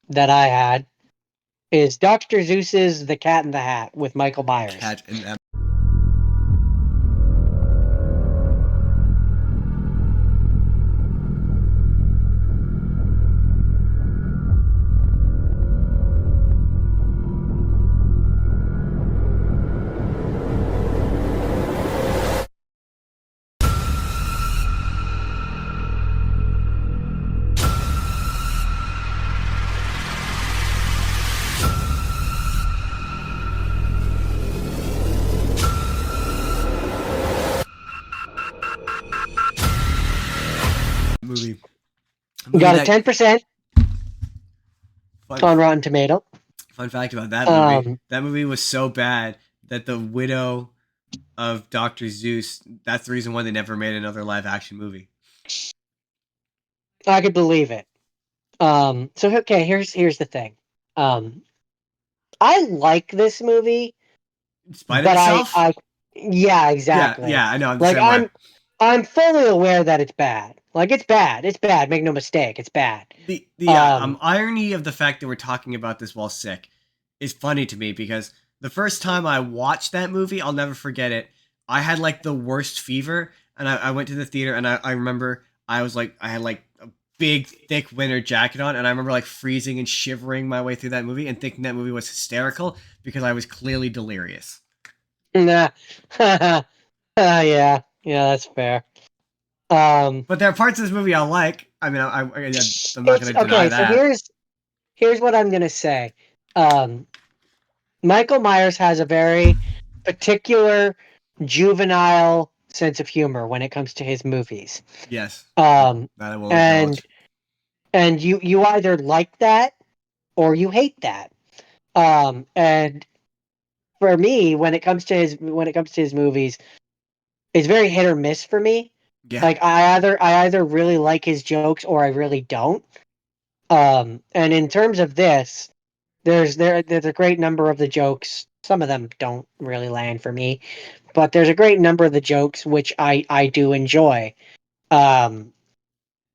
that I had is Dr. Seuss's The Cat in the Hat with Michael Myers. Cat in that. Movie. We got a 10% on Rotten Tomato. Fun fact about that movie: that movie was so bad that the widow of Dr. Seuss—that's the reason why they never made another live-action movie. I could believe it. So okay, here's the thing. I like this movie, In spite of but itself. yeah, exactly. Yeah, I know. I'm the Like same way. I'm fully aware that it's bad. Like it's bad. It's bad. Make no mistake. It's bad. The irony of the fact that we're talking about this while sick is funny to me because the first time I watched that movie, I'll never forget it. I had like the worst fever, and I went to the theater, and I remember I had like a big thick winter jacket on, and I remember like freezing and shivering my way through that movie and thinking that movie was hysterical because I was clearly delirious. Nah. Yeah, that's fair. But there are parts of this movie I like. I mean, I'm not going to deny that. So here's what I'm gonna say. Michael Myers has a very particular juvenile sense of humor when it comes to his movies. Yes. That I will acknowledge. And you either like that or you hate that. And for me, when it comes to his movies, it's very hit or miss for me. Yeah. Like I either really like his jokes or I really don't. And in terms of this, there's a great number of the jokes. Some of them don't really land for me, but there's a great number of the jokes which I do enjoy. And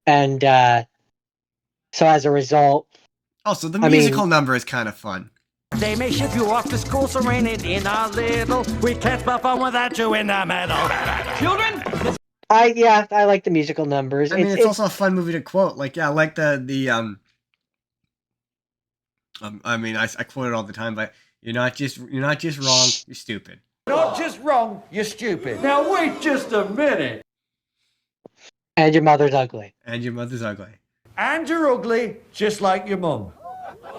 so as a result, also the musical number is kind of fun. They may ship you off to school, so ain't it in a little. We can't spell fun without you in the middle. Children. I like the musical numbers. I mean, it's also a fun movie to quote. Like, yeah, I like the I mean, I quote it all the time, but you're not just wrong, you're stupid. Not just wrong, you're stupid. Now wait just a minute. And your mother's ugly. And your mother's ugly. And you're ugly, just like your mum.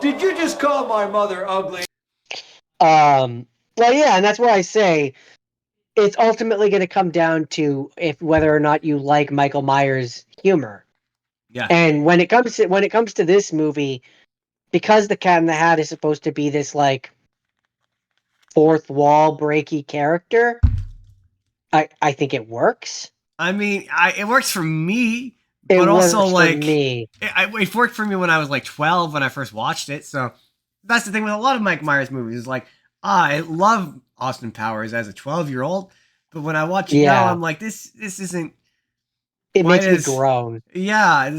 Did you just call my mother ugly? Well, yeah, and that's why I say it's ultimately going to come down to whether or not you like Michael Myers' humor. Yeah. And when it comes to this movie, because the Cat in the Hat is supposed to be this like fourth wall breaky character, I think it works. I mean, it works for me, but also like me. It worked for me when I was like 12 when I first watched it. So that's the thing with a lot of Mike Myers movies is like, I love Austin Powers as a 12-year-old, but when I watch it now, I'm like, this isn't. It makes me groan. Yeah,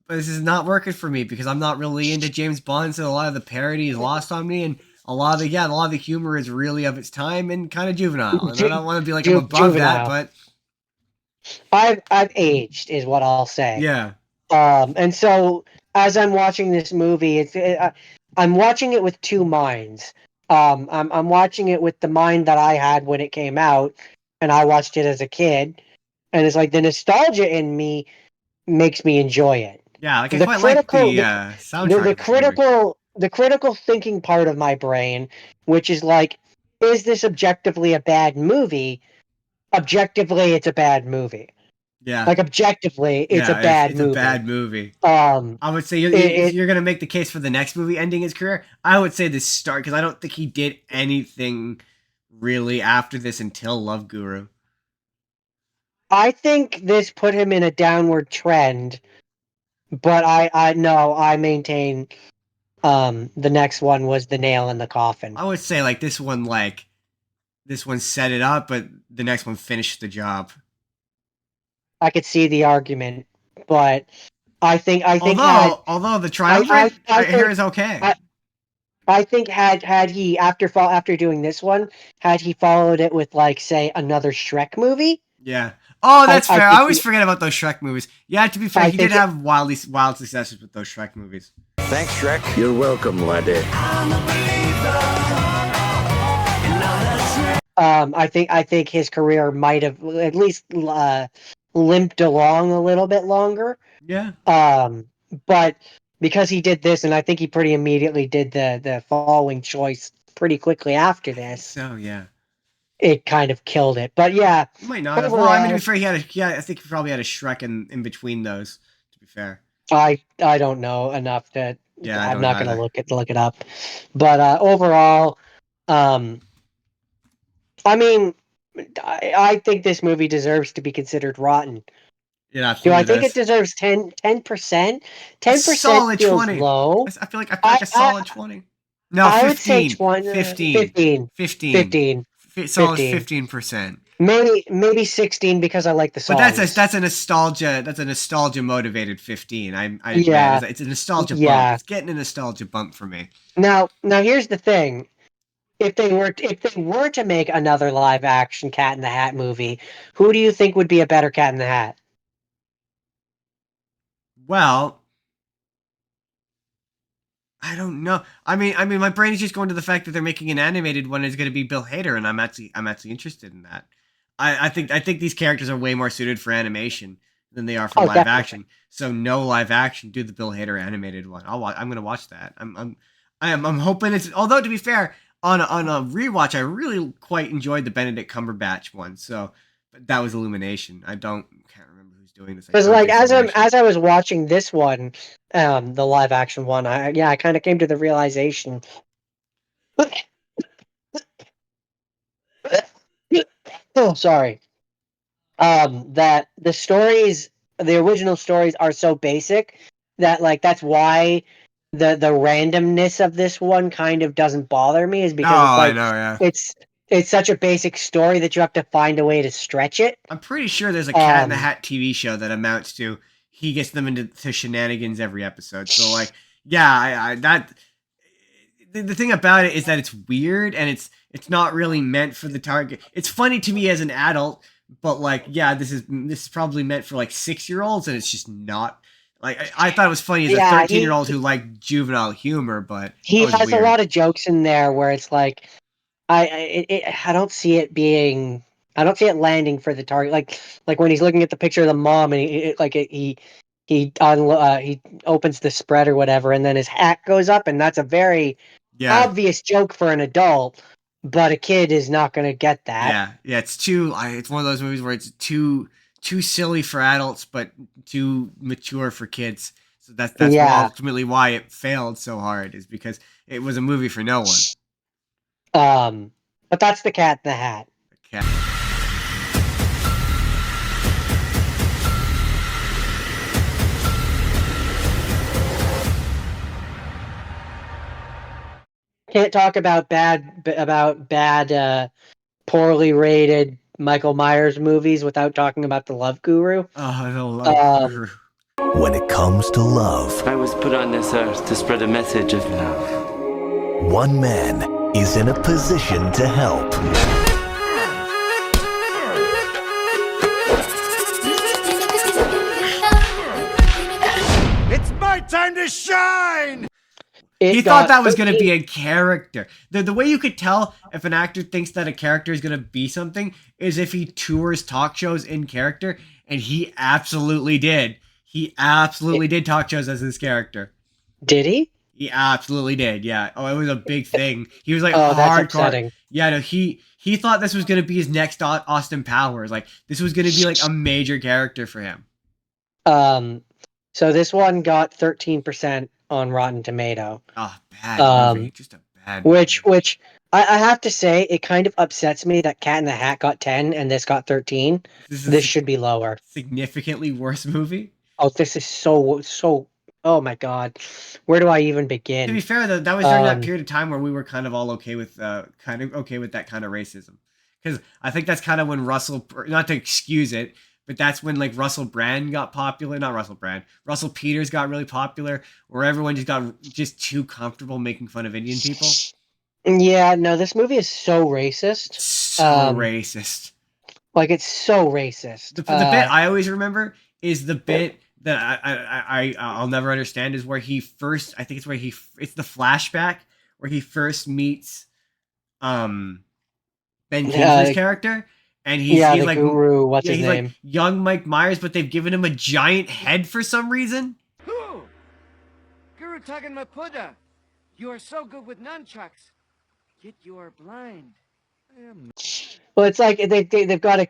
but this is not working for me because I'm not really into James Bond, so a lot of the parody is lost on me, and a lot of the humor is really of its time and kind of juvenile. And I don't want to be like I'm above that, but I've aged, is what I'll say. Yeah. And so as I'm watching this movie, I'm watching it with two minds. I'm watching it with the mind that I had when it came out, and I watched it as a kid, and it's like the nostalgia in me makes me enjoy it. Yeah, like I quite like the soundtrack. The critical thinking part of my brain, which is like, is this objectively a bad movie? Objectively, it's a bad movie. Yeah. Like objectively, it's a bad movie. It's a bad movie. I would say you're going to make the case for the next movie ending his career. I would say the start, because I don't think he did anything really after this until Love Guru. I think this put him in a downward trend, but I maintain the next one was the nail in the coffin. I would say like this one set it up, but the next one finished the job. I could see the argument, but I think Although the triumvirate I here think is okay. I think had he after doing this one, had he followed it with like say another Shrek movie, Yeah. Oh, that's I fair. I think always forget about those Shrek movies. Yeah, to be fair, I he did think have wild successes with those Shrek movies. Thanks, Shrek. You're welcome, laddie. I think his career might have at least limped along a little bit longer. Yeah. But because he did this, and I think he pretty immediately did the following choice pretty quickly after this, So yeah. it kind of killed it. But yeah, He might not have. Well, I mean, to be fair, I think he probably had a Shrek in between those. To be fair. I don't know enough to. Yeah, I I'm don't not going to either. look it up. But overall, I mean, I think this movie deserves to be considered rotten. It Do absolutely I think does. it deserves 10%? A 10% solid feels 20. low. I feel like a solid 20. No, I would say 15. 15. 15. Solid 15. 15%. Maybe 16 because I like the But songs. that's a nostalgia motivated 15. I Yeah. admit it's a nostalgia Yeah. bump. It's getting a nostalgia bump for me. Now here's the thing. If they were to make another live action Cat in the Hat movie, who do you think would be a better Cat in the Hat? Well, I don't know. I mean, my brain is just going to the fact that they're making an animated one. Is going to be Bill Hader, and I'm actually interested in that. I think these characters are way more suited for animation than they are for live Definitely. action. So no live action. Do the Bill Hader animated one. I'm gonna watch that. I'm hoping it's. Although to be fair, on a rewatch, I really quite enjoyed the Benedict Cumberbatch one. So, but that was Illumination. Can't remember who's doing this. Because like as I was watching this one, the live action one, I kind of came to the realization. Oh, sorry. That the original stories are so basic that like that's why the randomness of this one kind of doesn't bother me, is because it's I like know, yeah. it's such a basic story that you have to find a way to stretch it. I'm pretty sure there's a Cat in the Hat TV show that amounts to he gets them into shenanigans every episode. So like, yeah, the thing about it is that it's weird and it's not really meant for the target. It's funny to me as an adult, but like, yeah, this is probably meant for like 6-year-olds, and it's just not. Like I thought it was funny as a 13-year-old who liked juvenile humor, but he has weird. a lot of jokes in there where it's like I don't see it being. I don't see it landing for the target. Like when he's looking at the picture of the mom and he opens the spread or whatever, and then his hat goes up, and that's a very obvious joke for an adult, but a kid is not going to get that. Yeah. It's one of those movies where it's too silly for adults, but too mature for kids. So that's ultimately why it failed so hard, is because it was a movie for no one. But that's the Cat in the Hat. Can't talk about bad, poorly rated Michael Myers movies without talking about The Love Guru. Oh, The Love Guru. When it comes to love, I was put on this earth to spread a message of love. One man is in a position to help. It's my time to shine! He thought that was going to be a character. The way you could tell if an actor thinks that a character is going to be something is if he tours talk shows in character, and he absolutely did. He absolutely did talk shows as his character. Did he? He absolutely did, yeah. Oh, it was a big thing. He was like that's hardcore. upsetting. Yeah, no, he thought this was going to be his next Austin Powers. Like, this was going to be like a major character for him. So this one got 13% on Rotten Tomato. Oh, bad movie. Just a bad movie. Which I have to say, it kind of upsets me that Cat in the Hat got 10 and this got 13. This should be lower. Significantly worse movie. Oh, this is so. Oh my god, where do I even begin? To be fair, though, that was during that period of time where we were kind of all okay with that kind of racism, because I think that's kind of when Russell, not to excuse it, But that's when like Russell Brand got popular. Not Russell Brand. Russell Peters got really popular, where everyone just got just too comfortable making fun of Indian people. Yeah, no, this movie is so racist. So racist. Like it's so racist. The bit I always remember is the bit that I'll never understand is where he first. I think it's where it's the flashback where he first meets Ben Kingsley's character, and he's the like guru. What's his he's name? like young Mike Myers, but they've given him a giant head for some reason. Who? Guru Tagan Mapuda. You are so good with nunchucks, yet you are blind. Well, it's like they've got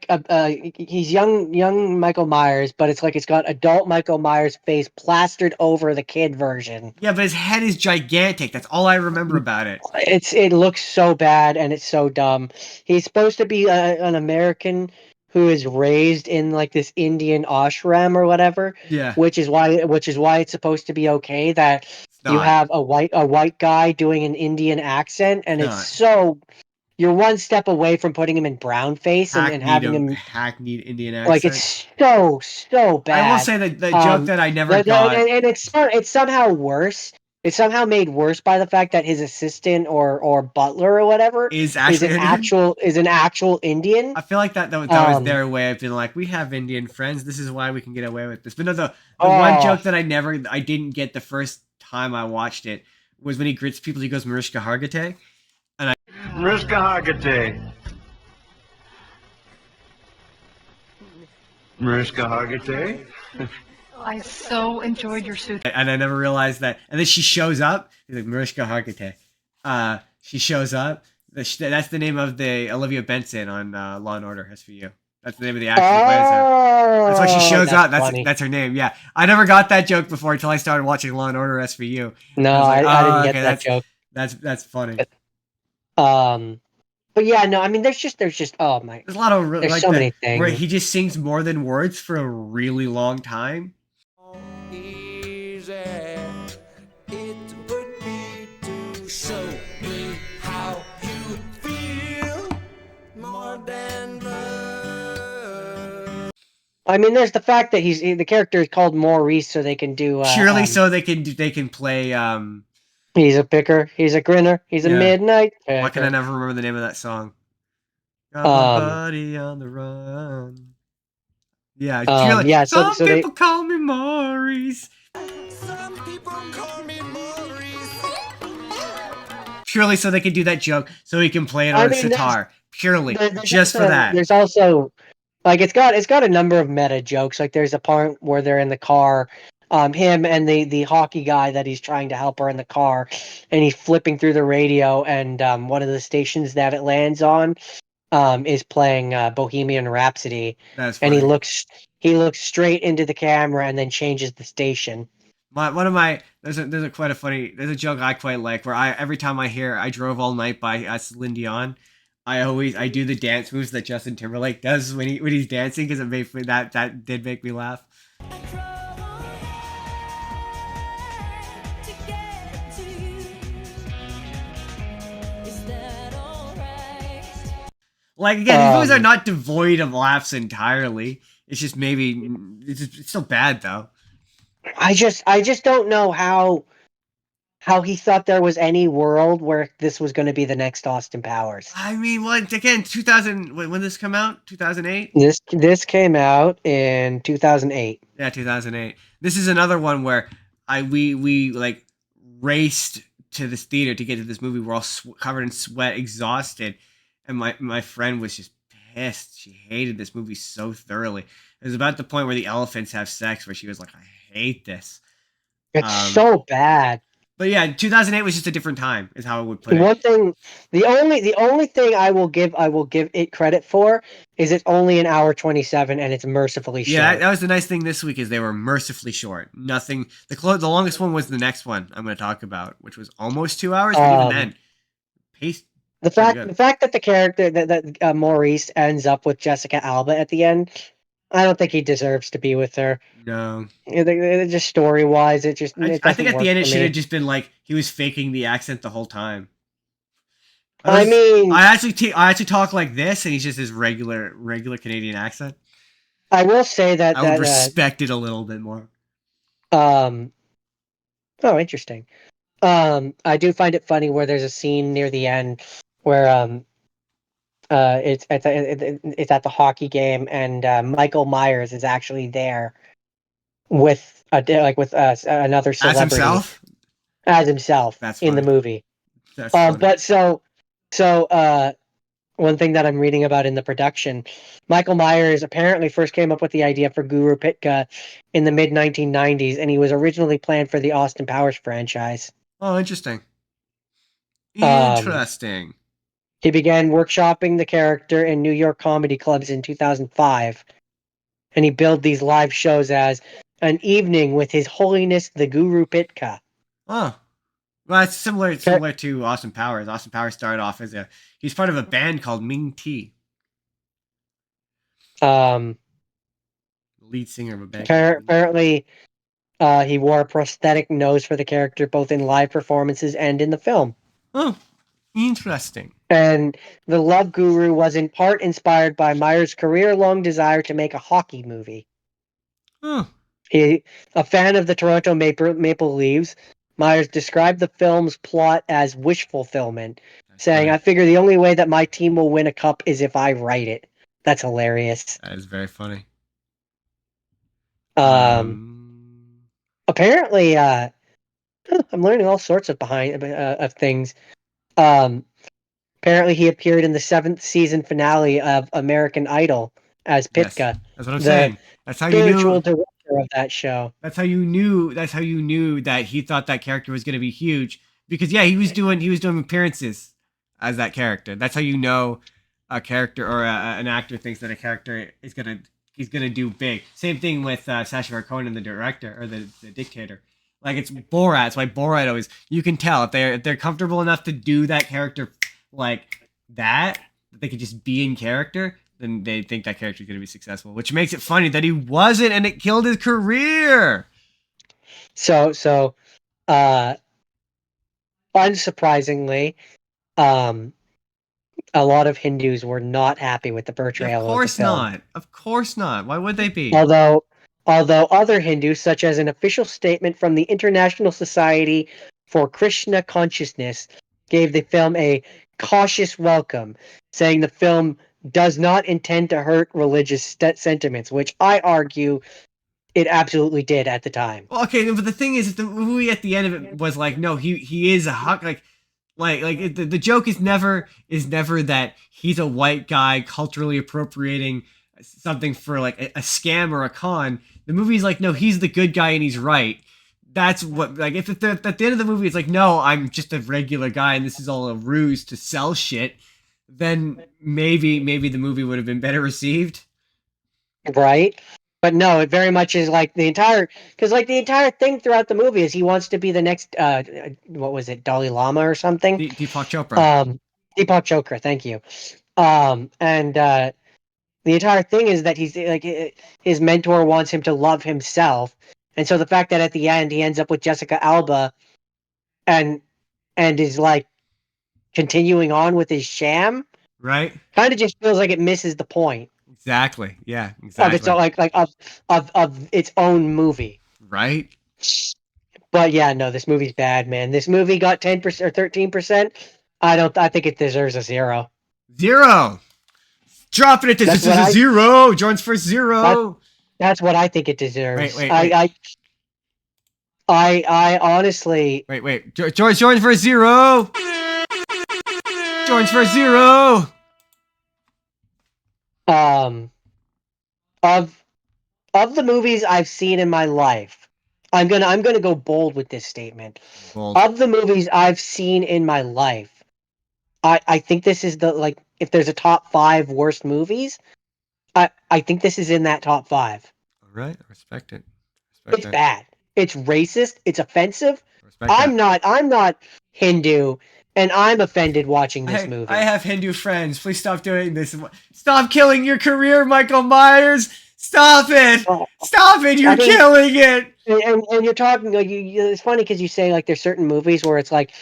he's young Michael Myers, but it's like it's got adult Michael Myers' face plastered over the kid version. Yeah, but his head is gigantic. That's all I remember about it. It looks so bad and it's so dumb. He's supposed to be an American who is raised in like this Indian ashram or whatever. Yeah, Which is why it's supposed to be okay that you have a white guy doing an Indian accent, and it's so. You're one step away from putting him in brown face and having him hackneyed Indian accent. Like it's so bad. I will say that the joke that I never got, and it's somehow worse. It's somehow made worse by the fact that his assistant or butler or whatever is an actual Indian. I feel like that was their way of being like, we have Indian friends. This is why we can get away with this. But no, the one joke that I didn't get the first time I watched it was when he grits people. He goes Mariska Hargitay. Mariska Hargitay. Mariska Hargitay. I so enjoyed your suit. And I never realized that. And then she shows up. He's like, Mariska Hargitay. She shows up. That's the name of the Olivia Benson on Law and Order SVU. That's the name of the actress who plays her. That's why she shows up. That's her name. Yeah. I never got that joke before until I started watching Law and Order SVU. No, I didn't get that joke. That's funny. But yeah, no, I mean, there's just oh my. There's a lot of there's like so many things where he just sings more than words for a really long time. Easy. It would be to show me how you feel more than love. I mean, there's the fact that the character is called Maurice, so they can do purely so they can play. He's a picker. He's a grinner. He's a midnight picker. Why can I never remember the name of that song? Got my buddy on the run. Yeah, purely, yeah. Some people call me Maurice. Some people call me Maurice. Purely so they can do that joke, so he can play it on a sitar. Purely, just for that. There's also like it's got a number of meta jokes. Like there's a part where they're in the car. Him and the hockey guy that he's trying to help her in the car, and he's flipping through the radio, and one of the stations that it lands on is playing Bohemian Rhapsody. That's funny. And he looks straight into the camera and then changes the station. There's a joke I quite like where every time I drove all night by Celine Dion, I do the dance moves that Justin Timberlake does when he's dancing, because that did make me laugh. Like again, these movies are not devoid of laughs entirely. It's just it's still bad though. I just don't know how he thought there was any world where this was going to be the next Austin Powers. I mean, once again, 2000. When did this come out? 2008. This came out in 2008. Yeah, 2008. This is another one where we like raced to this theater to get to this movie. We're all covered in sweat, exhausted. And my friend was just pissed. She hated this movie so thoroughly. It was about the point where the elephants have sex, where she was like, I hate this. It's so bad. But yeah, 2008 was just a different time, is how I would put it. The only thing I will give it credit for is it's only an hour 27 and it's mercifully short. Yeah, that was the nice thing this week, is they were mercifully short. Nothing. The longest one was the next one I'm going to talk about, which was almost 2 hours. But even then, paced. The fact that the character that Maurice ends up with Jessica Alba at the end, I don't think he deserves to be with her. No, just story wise, I think at the end it should have just been like he was faking the accent the whole time. I actually I actually talk like this, and he's just his regular Canadian accent. I will say that I would respect it a little bit more. Oh, interesting. I do find it funny where there's a scene near the end where it's at the hockey game, and Michael Myers is actually there with another As celebrity himself? as himself That's in the funny. movie. That's funny. But so one thing that I'm reading about in the production, Michael Myers apparently first came up with the idea for Guru Pitka in the mid 1990s, and he was originally planned for the Austin Powers franchise. Oh, interesting. Um, Interesting. He began workshopping the character in New York comedy clubs in 2005, and he billed these live shows as an evening with His Holiness the Guru Pitka. Oh. Well, it's similar to Austin Powers. Austin Powers started off as he's part of a band called Ming T. Um, Lead singer of a band. Apparently, he wore a prosthetic nose for the character both in live performances and in the film. Oh, interesting. And the Love Guru was in part inspired by Myers' career-long desire to make a hockey movie. Oh. A fan of the Toronto Maple Leafs, Myers described the film's plot as wish fulfillment, saying, funny. I figure the only way that my team will win a cup is if I write it. That's hilarious. That is very funny. Apparently, I'm learning all sorts of of things. Apparently, he appeared in the 7th season finale of American Idol as Pitka. Yes, that's what I'm saying. That's how you spiritual knew. director of that show. That's how you knew. That's how you knew that he thought that character was going to be huge. Because yeah, he was doing appearances as that character. That's how you know a character or an actor thinks that a character he's gonna do big. Same thing with Sacha Baron Cohen, the director or the dictator. Like it's Borat. It's why Borat always you can tell if they're comfortable enough to do that character like that they could just be in character, then they think that character is going to be successful, which makes it funny that he wasn't, and it killed his career. So, unsurprisingly, a lot of Hindus were not happy with the portrayal of the film. Of course not. Why would they be? Although other Hindus, such as an official statement from the International Society for Krishna Consciousness, gave the film a cautious welcome, saying the film does not intend to hurt religious sentiments, which I argue it absolutely did at the time. Well, okay, but the thing is, the movie at the end of it was like, no, he is a hawk, the joke is never that he's a white guy culturally appropriating something for like a scam or a con. The movie's like, no, he's the good guy and he's right. That's what, like, if at the end of the movie it's like, no, I'm just a regular guy and this is all a ruse to sell shit, then maybe the movie would have been better received. Right? But no, it very much is like the entire thing throughout the movie is he wants to be the next, what was it, Dalai Lama or something? Deepak Chopra. Deepak Chopra, thank you. And the entire thing is that he's like, his mentor wants him to love himself. And so the fact that at the end he ends up with Jessica Alba and is like continuing on with his sham, right? Kind of just feels like it misses the point. Exactly. Yeah. Exactly. Of its own movie. Right. But yeah, no, this movie's bad, man. This movie got 10% or 13%. I think it deserves a 0. 0. Dropping it to a 0. Jordan's first 0. That's what I think it deserves. Wait. I honestly. Wait. Jordan's for 0. Jordan's for 0. Of the movies I've seen in my life, I'm gonna go bold with this statement. Bold. Of the movies I've seen in my life, I think this is if there's a top 5 worst movies, I think this is in that top 5. All right, I respect it. It's bad. It's racist. It's offensive. I'm not Hindu, and I'm offended watching this movie. I have Hindu friends. Please stop doing this. Stop killing your career, Michael Myers. Stop it. Stop it. You're killing it. And you're talking like it's funny because you say like there's certain movies where it's like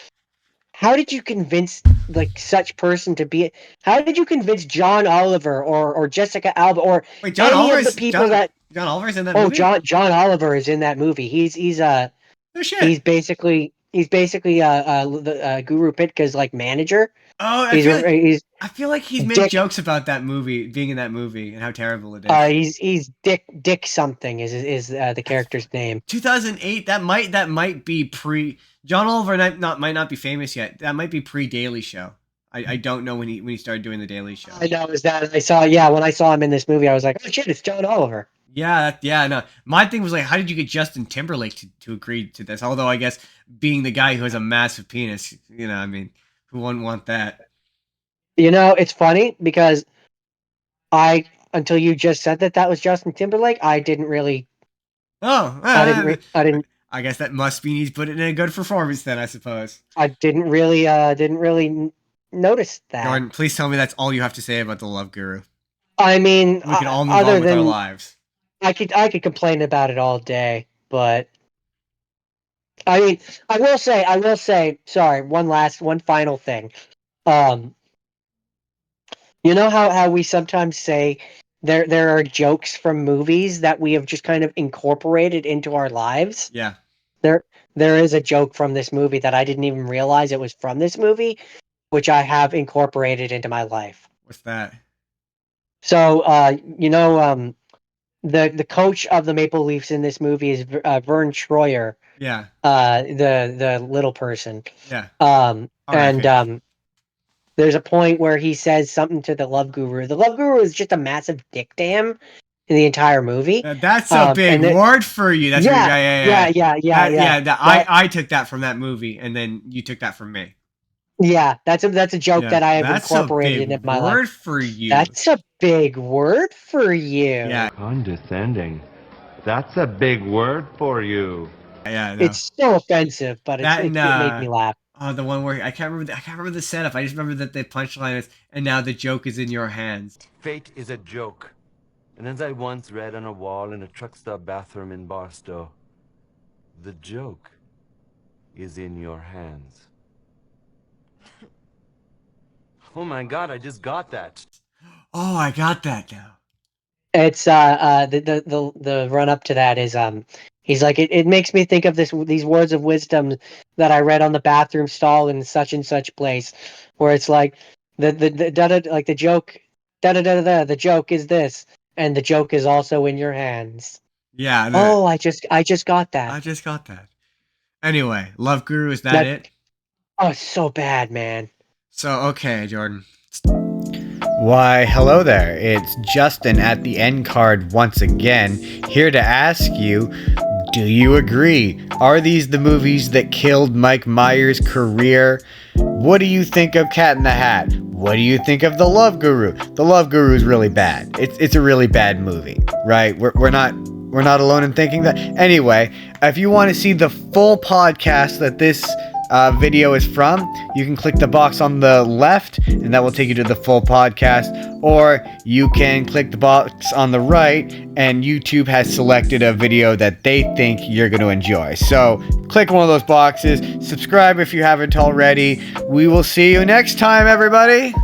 how did you convince like such person to be? How did you convince John Oliver or Jessica Alba or Wait, John any of Oliver's the people that? John Oliver's in that Oh, movie? John Oliver is in that movie. No shit. He's basically Guru Pitka's like manager. Oh, He's I feel like he's made Dick. jokes about that movie, being in that movie, and how terrible it is. He's Dick something is the character's name. 2008. That might be pre. John Oliver might not be famous yet. That might be pre Daily Show. I don't know when he started doing the Daily Show. I know is that when I saw him in this movie, I was like, oh shit, it's John Oliver. Yeah, no. My thing was like, how did you get Justin Timberlake to agree to this? Although I guess being the guy who has a massive penis, I mean, who wouldn't want that? It's funny because until you just said that was Justin Timberlake, I didn't really. Oh, I didn't. I guess that must mean he's put it in a good performance then, I suppose. I didn't really notice that. Jordan, please tell me that's all you have to say about the Love Guru. I mean, We can all move on with our lives. I could complain about it all day, but I mean, I will say, sorry, one final thing. You know how we sometimes say there are jokes from movies that we have just kind of incorporated into our lives? Yeah. There is a joke from this movie that I didn't even realize it was from this movie, which I have incorporated into my life. What's that? So, the coach of the Maple Leafs in this movie is Vern Troyer. Yeah. The little person. Yeah. There's a point where he says something to the Love Guru. The Love Guru is just a massive dick dam in the entire movie. That's a big word for you. That's yeah. I took that from that movie, and then you took that from me. Yeah, that's a joke that I have incorporated in my life. That's a big word for you. That's a big word for you. Yeah. Condescending. That's a big word for you. Yeah, no. It's so offensive, but it made me laugh. Oh, the one where I can't remember the setup. I just remember that the punchline is, and now the joke is in your hands. Fate is a joke. And as I once read on a wall in a truck stop bathroom in Barstow, the joke is in your hands. Oh my god, I just got that. Oh, I got that now. It's the run up to that is he's like it makes me think of these words of wisdom that I read on the bathroom stall in such and such place, where it's like like the joke the joke is this, and the joke is also in your hands. Yeah. Oh, I just got that. I just got that. Anyway, Love Guru, is that it? Oh, it's so bad, man. So okay, Jordan. Why, hello there. It's Justin at the end card once again, here to ask you, do you agree? Are these the movies that killed Mike Meyers' career? What do you think of Cat in the Hat? What do you think of The Love Guru? The Love Guru is really bad. It's a really bad movie, right? We're not alone in thinking that. Anyway, if you want to see the full podcast that this video is from, you can click the box on the left and that will take you to the full podcast, or you can click the box on the right and YouTube has selected a video that they think you're going to enjoy. So click one of those boxes, subscribe if you haven't already. We will see you next time, everybody.